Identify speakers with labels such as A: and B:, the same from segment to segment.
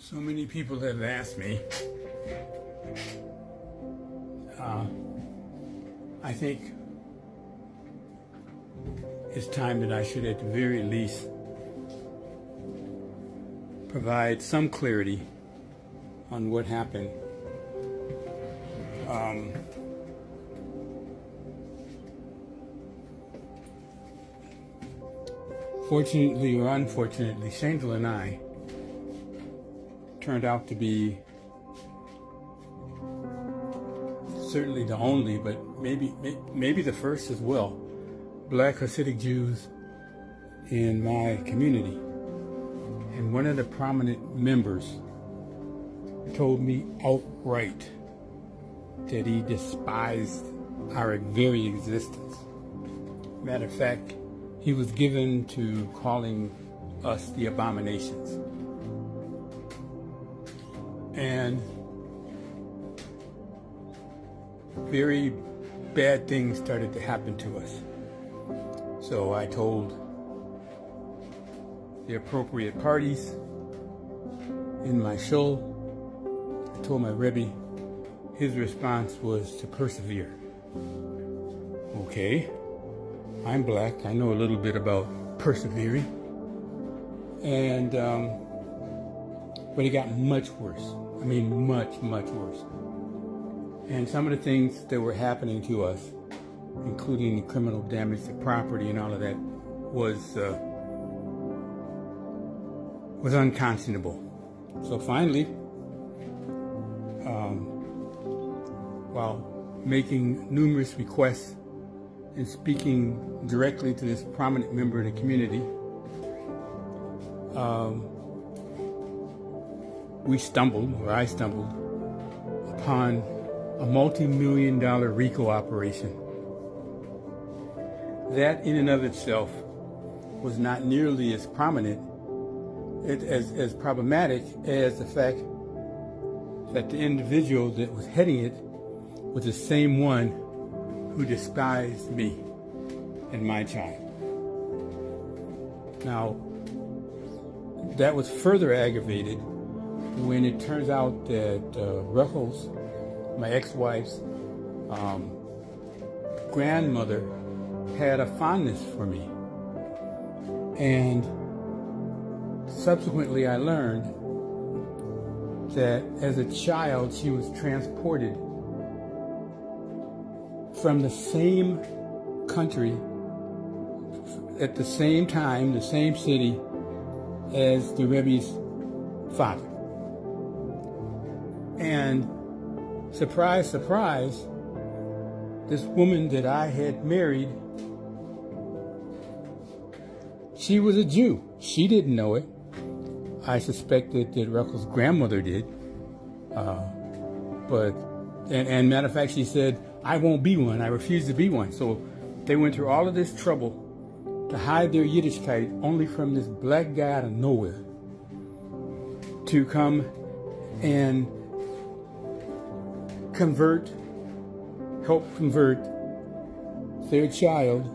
A: So many people have asked me. I think it's time that I should at the very least provide some clarity on what happened. Fortunately or unfortunately, Shaindl and I turned out to be certainly the only, but maybe the first as well, Black Hasidic Jews in my community. And one of the prominent members told me outright that he despised our very existence. Matter of fact, he was given to calling us the abominations. And very bad things started to happen to us. So I told the appropriate parties in my show, I told my Rebbe. His response was to persevere. Okay, I'm black, I know a little bit about persevering. And, but it got much worse. I mean, much, much worse. And some of the things that were happening to us, including the criminal damage to property and all of that, was unconscionable. So finally, while making numerous requests and speaking directly to this prominent member of the community, I stumbled upon a multi-million-dollar RICO operation. That in and of itself was not nearly as prominent, as problematic as the fact that the individual that was heading it was the same one who despised me and my child. Now, that was further aggravated when it turns out that Ruchel's, my ex-wife's grandmother, had a fondness for me. And subsequently I learned that as a child she was transported from the same country at the same time, the same city as the Rebbe's father. And surprise, surprise, this woman that I had married, she was a Jew. She didn't know it. I suspected that Ruckel's grandmother did. And matter of fact, she said, I won't be one. I refuse to be one. So they went through all of this trouble to hide their Yiddishkeit only from this black guy out of nowhere to come and help convert their child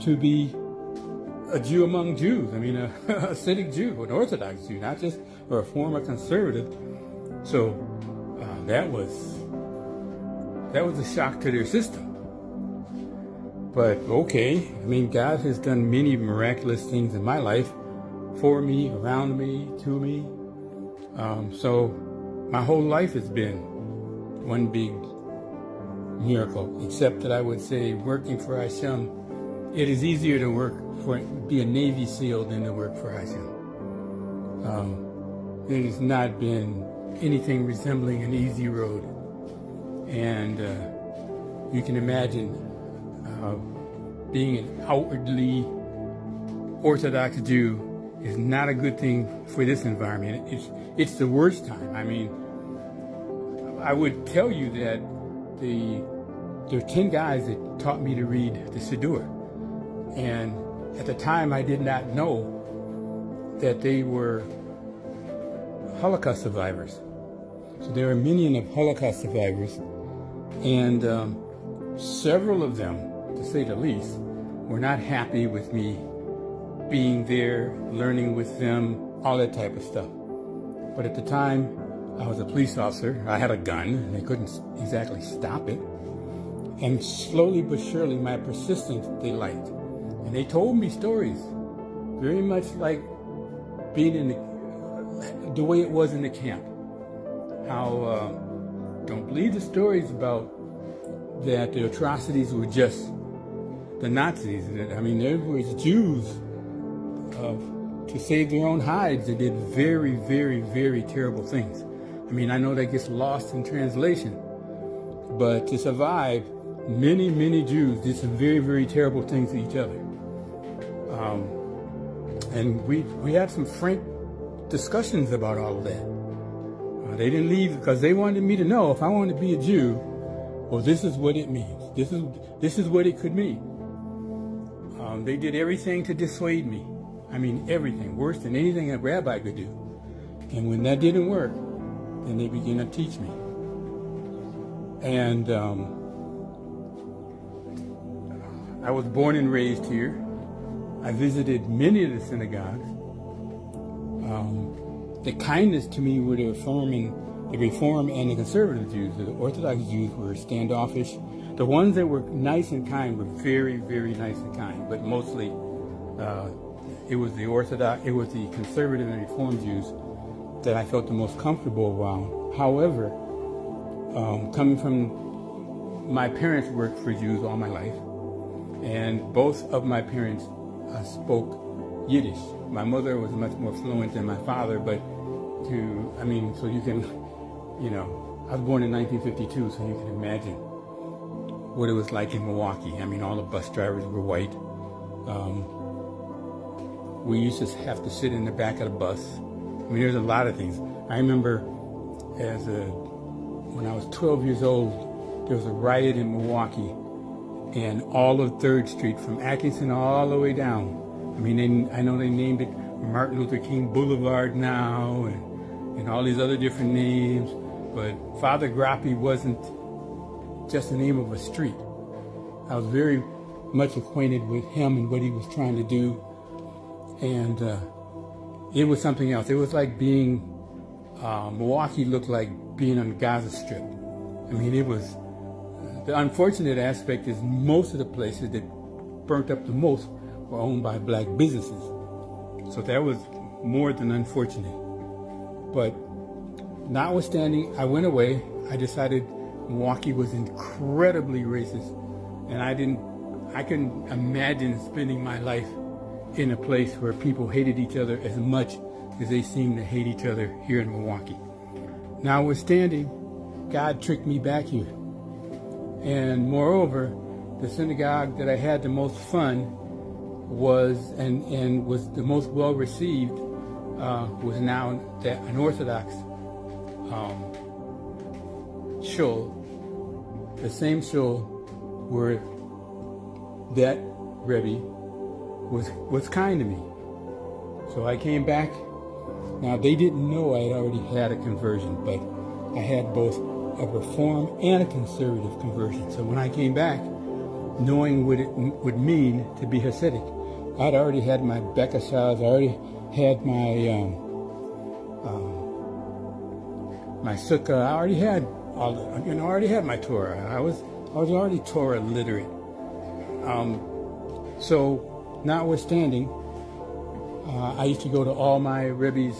A: to be a Jew among Jews. I mean, a Hasidic Jew, an Orthodox Jew, not just a former conservative. So that was a shock to their system. But okay, I mean, God has done many miraculous things in my life, for me, around me, to me. So my whole life has been one big miracle, except that I would say working for Hashem, it is easier to be a Navy SEAL than to work for Hashem. It has not been anything resembling an easy road. And you can imagine being an outwardly Orthodox Jew is not a good thing for this environment. It's the worst time. I mean, I would tell you that there are 10 guys that taught me to read the Siddur. And at the time, I did not know that they were Holocaust survivors. So there are many of Holocaust survivors, and several of them, to say the least, were not happy with me being there, learning with them, all that type of stuff. But at the time, I was a police officer. I had a gun, and they couldn't exactly stop it. And slowly but surely, my persistence they liked. And they told me stories, very much like being in the way it was in the camp. How, don't believe the stories about that the atrocities were just the Nazis. I mean, there was Jews to save their own hides that did very, very, very terrible things. I mean, I know that gets lost in translation, but to survive, many, many Jews did some very, very terrible things to each other. And we had some frank discussions about all of that. They didn't leave because they wanted me to know if I wanted to be a Jew, well, this is what it means. This is what it could mean. They did everything to dissuade me. I mean, everything, worse than anything a rabbi could do. And when that didn't work, then they began to teach me. And I was born and raised here. I visited many of the synagogues. The kindness to me were the Reform and the conservative Jews. The Orthodox Jews were standoffish. The ones that were nice and kind were very, very nice and kind. But mostly, it was the conservative and Reform Jews that I felt the most comfortable around. However, coming from my parents worked for Jews all my life, and both of my parents spoke Yiddish. My mother was much more fluent than my father, but so you can, I was born in 1952, so you can imagine what it was like in Milwaukee. I mean, all the bus drivers were white. We used to have to sit in the back of the bus. I mean, there's a lot of things. I remember when I was 12 years old, there was a riot in Milwaukee, and all of 3rd Street from Atkinson all the way down. I mean, I know they named it Martin Luther King Boulevard now, and all these other different names, but Father Grappi wasn't just the name of a street. I was very much acquainted with him and what he was trying to do, and it was something else. It was like being, Milwaukee looked like being on the Gaza Strip. I mean, it was, the unfortunate aspect is most of the places that burnt up the most were owned by black businesses. So that was more than unfortunate. But notwithstanding, I went away. I decided Milwaukee was incredibly racist, and I couldn't imagine spending my life in a place where people hated each other as much as they seem to hate each other here in Milwaukee. Notwithstanding, God tricked me back here. And moreover, the synagogue that I had the most fun was and was the most well received was now an Orthodox shul, the same shul where that Rebbe was kind to me. So I came back. Now, they didn't know I had already had a conversion, but I had both a Reform and a conservative conversion. So when I came back, knowing what it would mean to be Hasidic, I'd already had my Bekashas, I already had my Sukkah, I already had I already had my Torah. I was already Torah literate. So, notwithstanding, I used to go to all my Rebbe's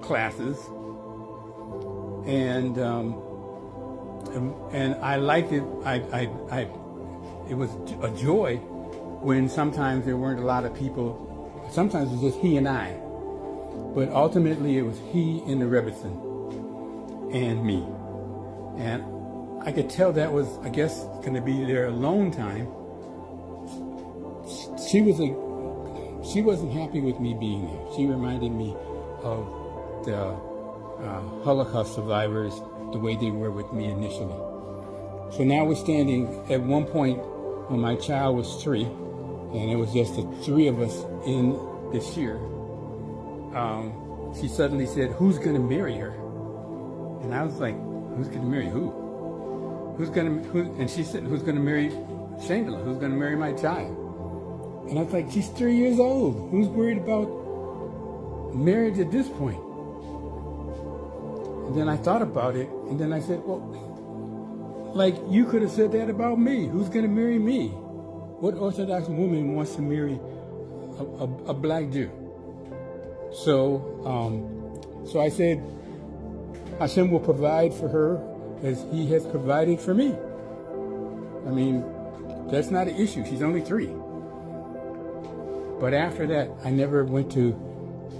A: classes, and I liked it. It was a joy when sometimes there weren't a lot of people. Sometimes it was just he and I, but ultimately it was he and the Rebbetzin and me, and I could tell that was, I guess, going to be their alone time. She wasn't happy with me being there. She reminded me of the Holocaust survivors, the way they were with me initially. So notwithstanding, at one point when my child was 3, and it was just the 3 of us in this year, she suddenly said, "Who's going to marry her?" And I was like, "Who's going to marry who? And she said, "Who's going to marry Shaindl? Who's going to marry my child?" And I was like, she's 3 years old. Who's worried about marriage at this point? And then I thought about it, and then I said, well, like, you could have said that about me. Who's going to marry me? What Orthodox woman wants to marry a black Jew? So I said, Hashem will provide for her as he has provided for me. I mean, that's not an issue. She's only 3. But after that, I never went to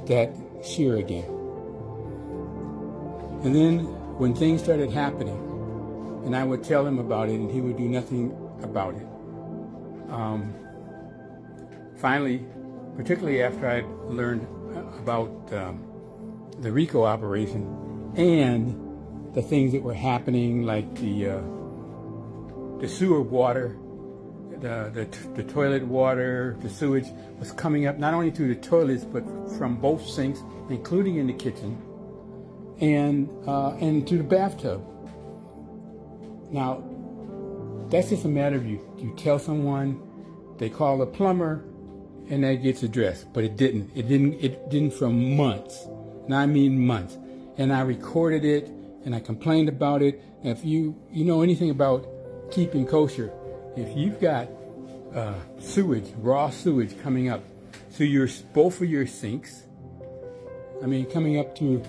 A: that shir again. And then when things started happening, and I would tell him about it, and he would do nothing about it. Finally, particularly after I learned about the RICO operation and the things that were happening, like the sewer water, the toilet water, the sewage was coming up not only through the toilets but from both sinks, including in the kitchen, and to the bathtub. Now, that's just a matter of you tell someone, they call a plumber, and that gets addressed. But it didn't. It didn't for months, and I mean months. And I recorded it, and I complained about it. And if you know anything about keeping kosher, if you've got sewage, raw sewage coming up to both of your sinks, I mean coming up to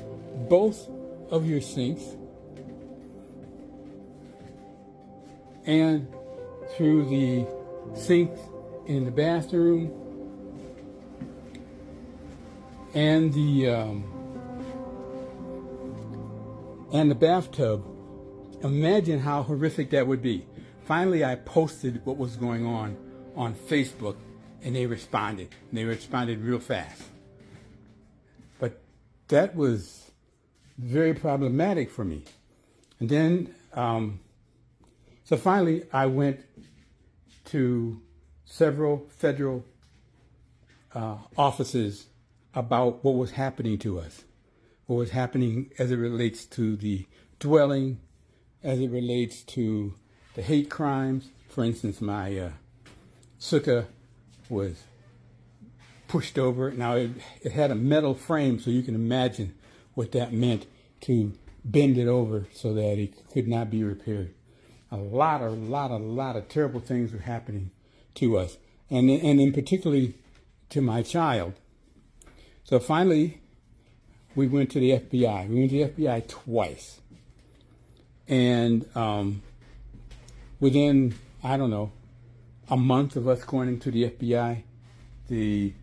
A: both of your sinks, and through the sinks in the bathroom, and the bathtub, imagine how horrific that would be. Finally, I posted what was going on Facebook, and they responded. And they responded real fast. But that was very problematic for me. And then, so finally, I went to several federal offices about what was happening to us, what was happening as it relates to the dwelling, as it relates to the hate crimes. For instance, my sukkah was pushed over. Now, it had a metal frame, so you can imagine what that meant to bend it over so that it could not be repaired. A lot of terrible things were happening to us, and in particularly to my child. So finally, we went to the FBI. We went to the FBI twice. And within, I don't know, a month of us going into the FBI, the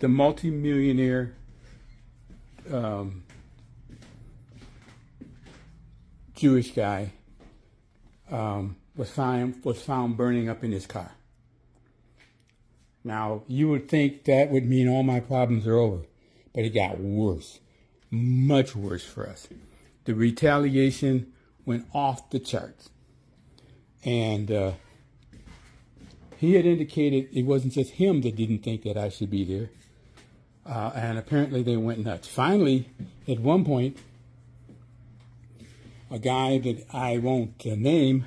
A: multimillionaire Jewish guy was found burning up in his car. Now, you would think that would mean all my problems are over, but it got worse, much worse for us. The retaliation went off the charts. And he had indicated it wasn't just him that didn't think that I should be there. And apparently they went nuts. Finally, at one point, a guy that I won't name,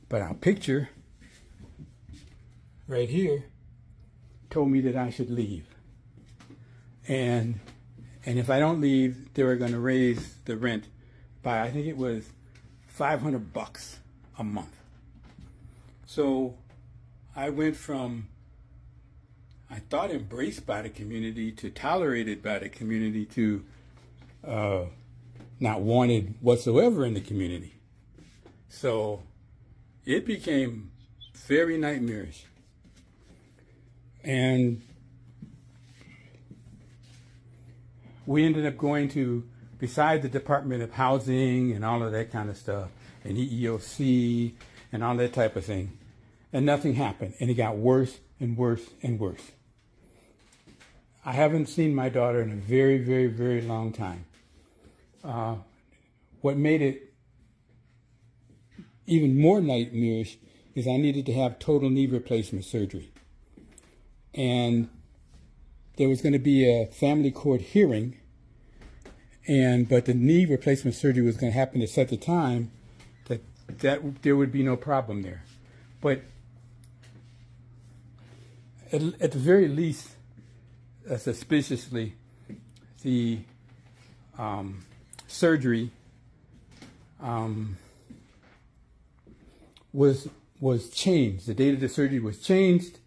A: but I'll picture right here, told me that I should leave. And if I don't leave, they were going to raise the rent by, I think it was $500 a month. So I went from, I thought, embraced by the community to tolerated by the community to not wanted whatsoever in the community. So it became very nightmarish. And we ended up going to, beside the Department of Housing and all of that kind of stuff, and EEOC and all that type of thing, and nothing happened. And it got worse and worse and worse. I haven't seen my daughter in a very, very, very long time. What made it even more nightmarish is I needed to have total knee replacement surgery. And there was going to be a family court hearing, but the knee replacement surgery was going to happen at such a time that there would be no problem there. But at the very least, suspiciously, the surgery was changed. The date of the surgery was changed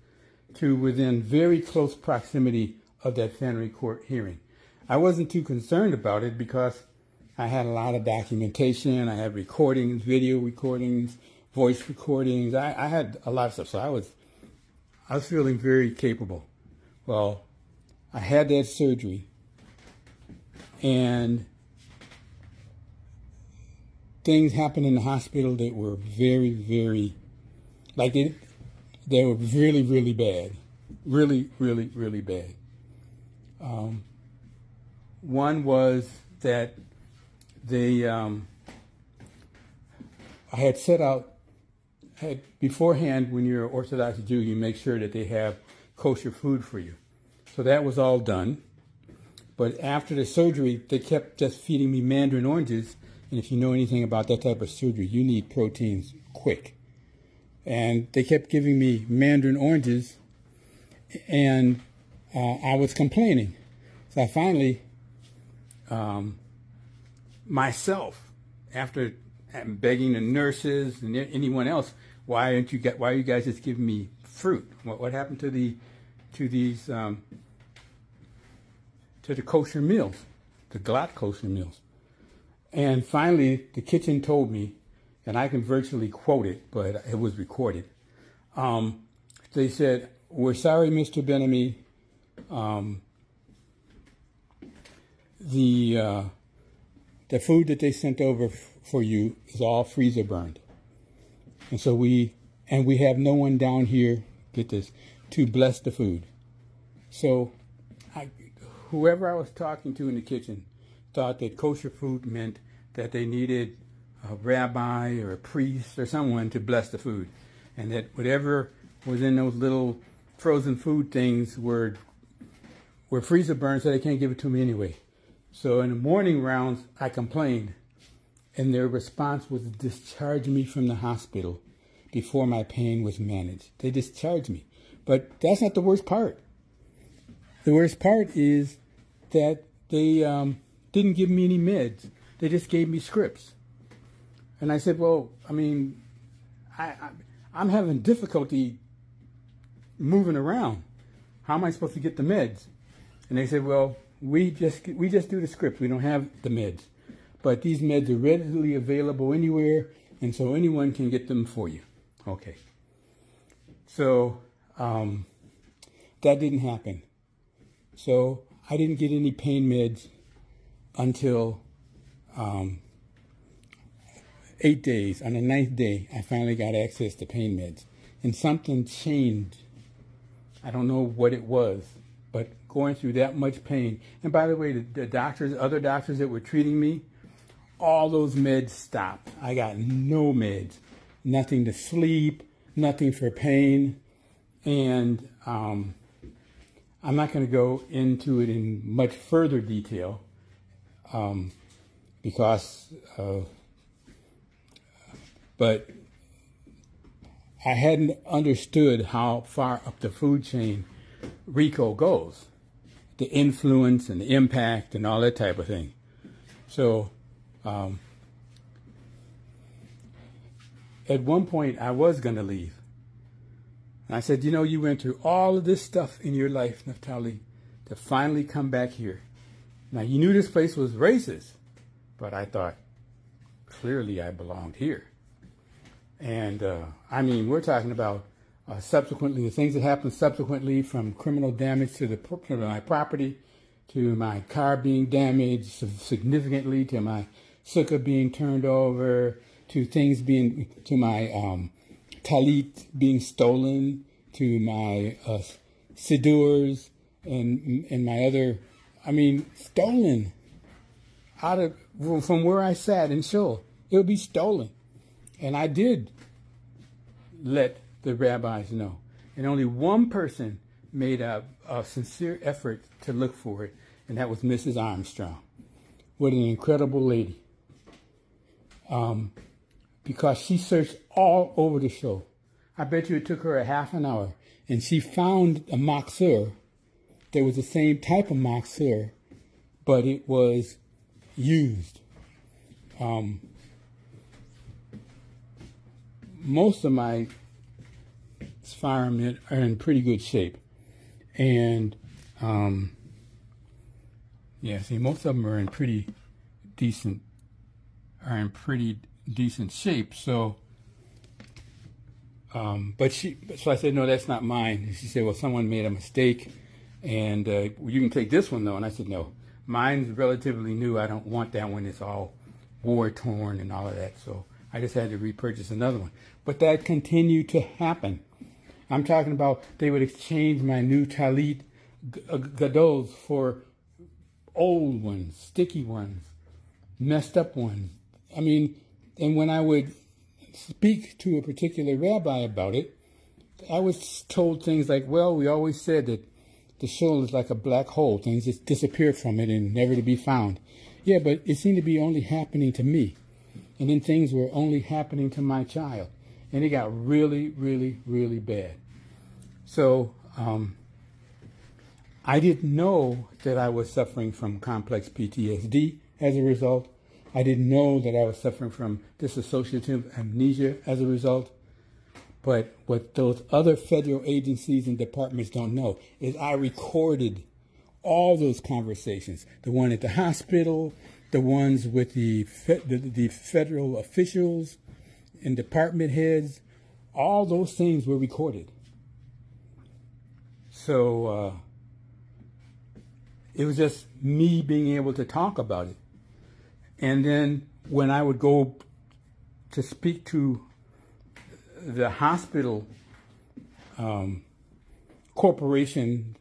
A: to within very close proximity of that family court hearing. I wasn't too concerned about it because I had a lot of documentation. I had recordings, video recordings, voice recordings. I had a lot of stuff, so I was feeling very capable. Well, I had that surgery, and things happened in the hospital that were very, very, like they were really, really bad. Really, really, really bad. One was that I had set out, beforehand, when you're an Orthodox Jew, you make sure that they have kosher food for you. So that was all done. But after the surgery, they kept just feeding me mandarin oranges. And if you know anything about that type of surgery, you need proteins quick. And they kept giving me mandarin oranges, and I was complaining. So I finally, myself, after begging the nurses and anyone else, why are you guys just giving me fruit? What happened to the kosher meals, the glatt kosher meals? And finally, the kitchen told me, and I can virtually quote it, but it was recorded. They said, "We're sorry, Mr. Ben-Ami. The food that they sent over for you is all freezer burned, and so we have no one down here, get this, to bless the food." So, whoever I was talking to in the kitchen thought that kosher food meant that they needed a rabbi or a priest or someone to bless the food, and that whatever was in those little frozen food things were freezer burned, so they can't give it to me anyway. So in the morning rounds, I complained, and their response was to discharge me from the hospital before my pain was managed. They discharged me. But that's not the worst part. The worst part is that they didn't give me any meds. They just gave me scripts. And I said, well, I mean, I'm having difficulty moving around. How am I supposed to get the meds? And they said, well, we just do the scripts. We don't have the meds. But these meds are readily available anywhere, and so anyone can get them for you. Okay. So that didn't happen. So I didn't get any pain meds until 8 days. On the 9th day, I finally got access to pain meds. And something changed. I don't know what it was, but going through that much pain. And by the way, the doctors, other doctors that were treating me, all those meds stopped. I got no meds. Nothing to sleep, nothing for pain. And I'm not going to go into it in much further detail but I hadn't understood how far up the food chain RICO goes, the influence and the impact and all that type of thing. So at one point I was going to leave. And I said, you went through all of this stuff in your life, Naftali, to finally come back here. Now, you knew this place was racist, but I thought, clearly I belonged here. And, we're talking about subsequently, the things that happened subsequently, from criminal damage to my property, to my car being damaged significantly, to my sukkah being turned over, to my talit being stolen, to my sidurs and my other, stolen from where I sat in shul. It would be stolen. And I did let the rabbis know. And only one person made a sincere effort to look for it, and that was Mrs. Armstrong. What an incredible lady. Because she searched all over the show. I bet you it took her a half an hour, and she found a maksur that was the same type of maksur, but it was used. Most of my firearms are in pretty good shape. And, most of them are in pretty decent shape. So, so I said, no, that's not mine. And she said, well, someone made a mistake, and you can take this one though. And I said, no, mine's relatively new. I don't want that one. It's all war torn and all of that. So I just had to repurchase another one. But that continued to happen. I'm talking about they would exchange my new Talit Gadols for old ones, sticky ones, messed up ones. I mean, and when I would speak to a particular rabbi about it, I was told things like, well, we always said that the soul is like a black hole. Things just disappear from it and never to be found. Yeah, but it seemed to be only happening to me. And then things were only happening to my child. And it got really, really, really bad. So I didn't know that I was suffering from complex PTSD as a result. I didn't know that I was suffering from dissociative amnesia as a result. But what those other federal agencies and departments don't know is I recorded all those conversations. The one at the hospital, the ones with the federal officials and department heads, all those things were recorded. So it was just me being able to talk about it. And then when I would go to speak to the hospital corporation,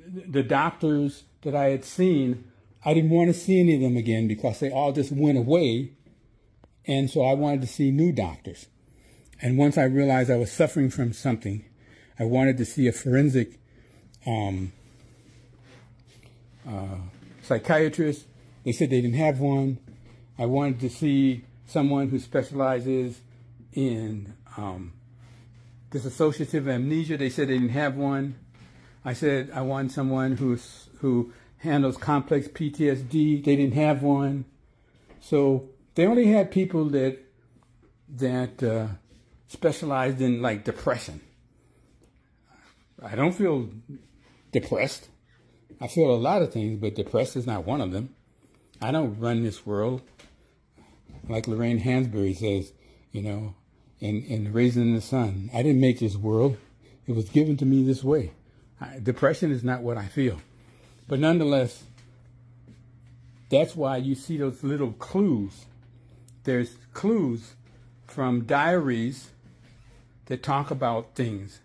A: the doctors that I had seen, I didn't want to see any of them again because they all just went away. And so I wanted to see new doctors. And once I realized I was suffering from something, I wanted to see a forensic psychiatrist. They said they didn't have one. I wanted to see someone who specializes in dissociative amnesia. They said they didn't have one. I said I wanted someone who handles complex PTSD. They didn't have one. So they only had people that specialized in like depression. I don't feel depressed. I feel a lot of things, but depressed is not one of them. I don't run this world. Like Lorraine Hansberry says, in Raising the Sun, I didn't make this world. It was given to me this way. Depression is not what I feel. But nonetheless, that's why you see those little clues. There's clues from diaries that talk about things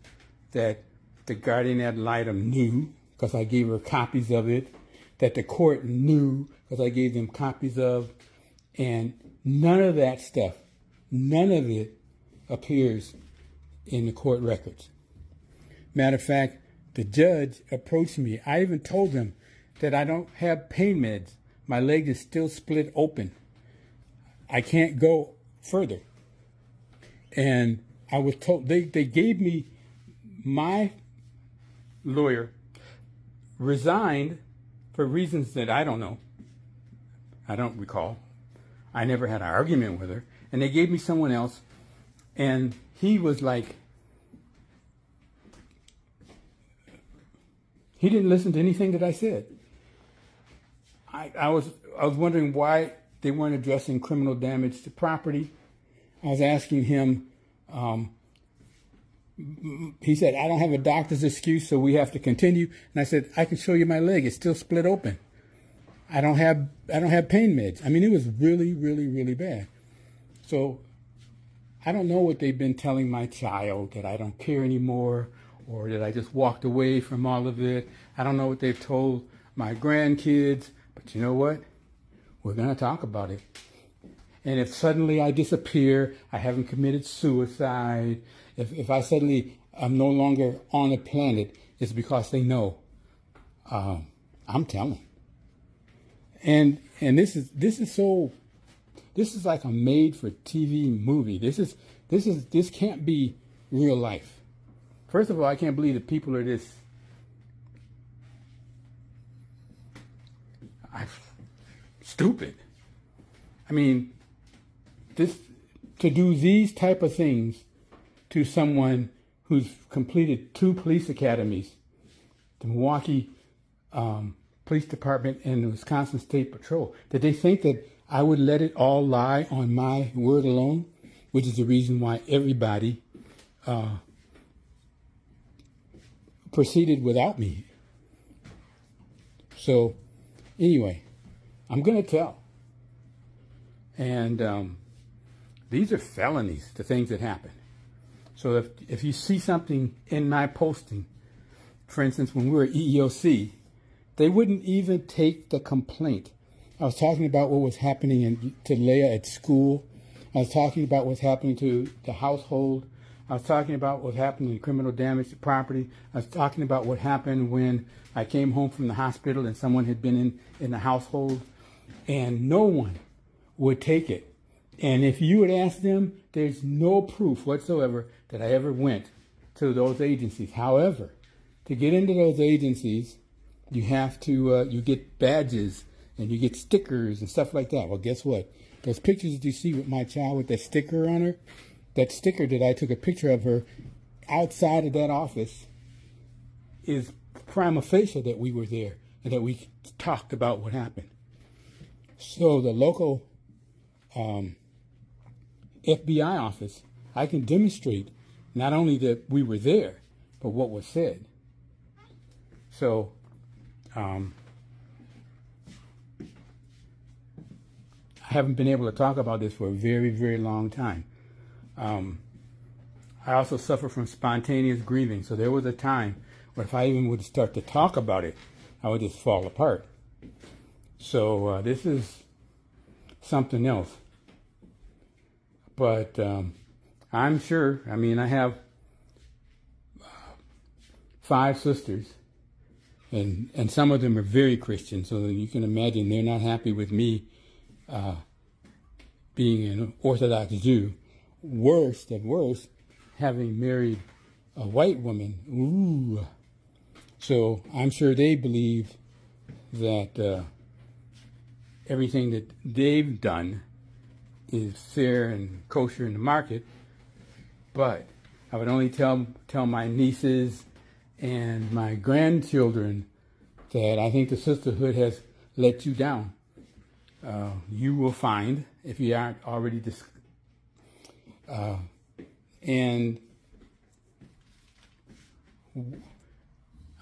A: that the guardian ad litem knew, because I gave her copies of it, that the court knew, because I gave them copies of, and none of that stuff, none of it appears in the court records. Matter of fact, the judge approached me. I even told him that I don't have pain meds. My leg is still split open. I can't go further. And I was told, they gave me, my lawyer resigned for reasons that I don't know. I don't recall. I never had an argument with her. And they gave me someone else. And he was like, he didn't listen to anything that I said. I was wondering why they weren't addressing criminal damage to property. I was asking him, he said, I don't have a doctor's excuse, so we have to continue. And I said, I can show you my leg. It's still split open. I don't have pain meds. I mean, it was really, really, really bad. So I don't know what they've been telling my child, that I don't care anymore, or that I just walked away from all of it. I don't know what they've told my grandkids, but you know what? We're going to talk about it. And if suddenly I disappear, I haven't committed suicide, if I suddenly I'm no longer on the planet, it's because they know. I'm telling. And this is like a made-for-TV movie. This can't be real life. First of all, I can't believe that people are this stupid. I mean, to do these type of things to someone who's completed 2 police academies, the Milwaukee Police Department and the Wisconsin State Patrol, did they think that I would let it all lie on my word alone? Which is the reason why everybody proceeded without me. So, anyway, I'm going to tell. And these are felonies, the things that happen. So if you see something in my posting, for instance, when we were at EEOC, they wouldn't even take the complaint. I was talking about what was happening to Leah at school. I was talking about what's happening to the household. I was talking about what happened to criminal damage to property. I was talking about what happened when I came home from the hospital and someone had been in the household. And no one would take it. And if you would ask them, there's no proof whatsoever that I ever went to those agencies. However, to get into those agencies, you have to, you get badges and you get stickers and stuff like that. Well, guess what? Those pictures that you see with my child with that sticker on her, that sticker that I took a picture of her outside of that office is prima facie that we were there and that we talked about what happened. So the local FBI office, I can demonstrate not only that we were there, but what was said. So I haven't been able to talk about this for a very, very long time. I also suffer from spontaneous grieving. So there was a time where if I even would start to talk about it, I would just fall apart. So this is something else. But I'm sure, I mean, I have 5 sisters, and some of them are very Christian, so you can imagine they're not happy with me being an Orthodox Jew. Worse than worse, having married a white woman. Ooh. So I'm sure they believe that everything that they've done is fair and kosher in the market. But I would only tell my nieces and my grandchildren that I think the sisterhood has let you down. You will find, if you aren't already and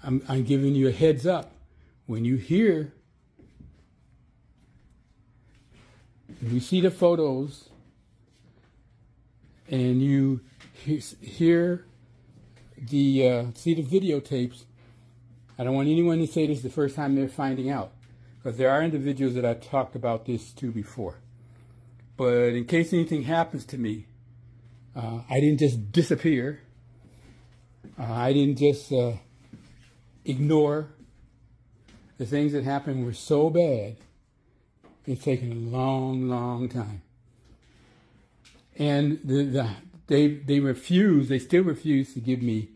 A: I'm giving you a heads up. When you see the photos and you hear see the videotapes, I don't want anyone to say this is the first time they're finding out, because there are individuals that I've talked about this to before. But in case anything happens to me, I didn't just disappear. I didn't just ignore. The things that happened were so bad, it's taken a long, long time. And they still refuse to give me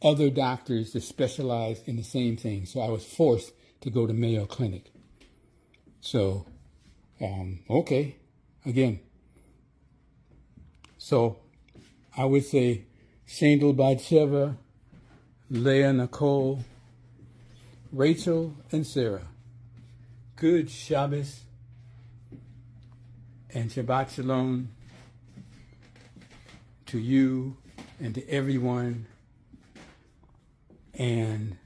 A: other doctors that specialize in the same thing. So I was forced to go to Mayo Clinic. So, okay, again. So I would say Shaindl, Batsheva, Leah, Nicole, Rachel, and Sarah. Good Shabbos and Shabbat Shalom to you and to everyone. And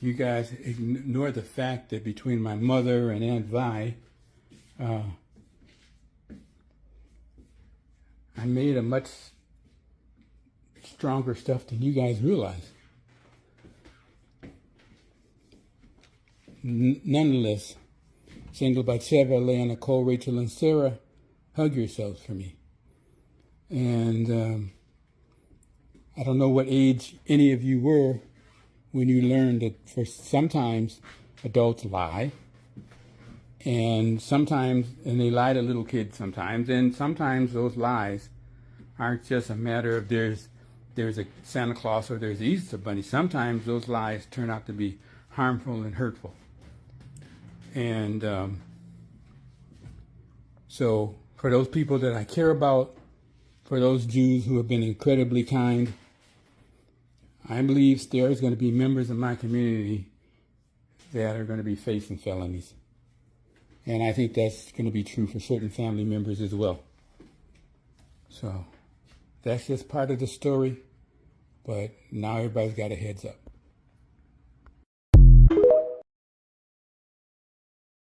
A: you guys ignore the fact that between my mother and Aunt Vi, I made a much stronger stuff than you guys realize. Nonetheless, Shaindl, Batsheva, Leah, Nicole, Rachel, and Sarah, hug yourselves for me. And I don't know what age any of you were when you learned that for sometimes adults lie. And they lie to little kids sometimes. And sometimes those lies aren't just a matter of there's there's a Santa Claus or there's an Easter Bunny. Sometimes those lies turn out to be harmful and hurtful. And so for those people that I care about, for those Jews who have been incredibly kind, I believe there is going to be members of my community that are going to be facing felonies. And I think that's going to be true for certain family members as well. So that's just part of the story, but now everybody's got a heads up.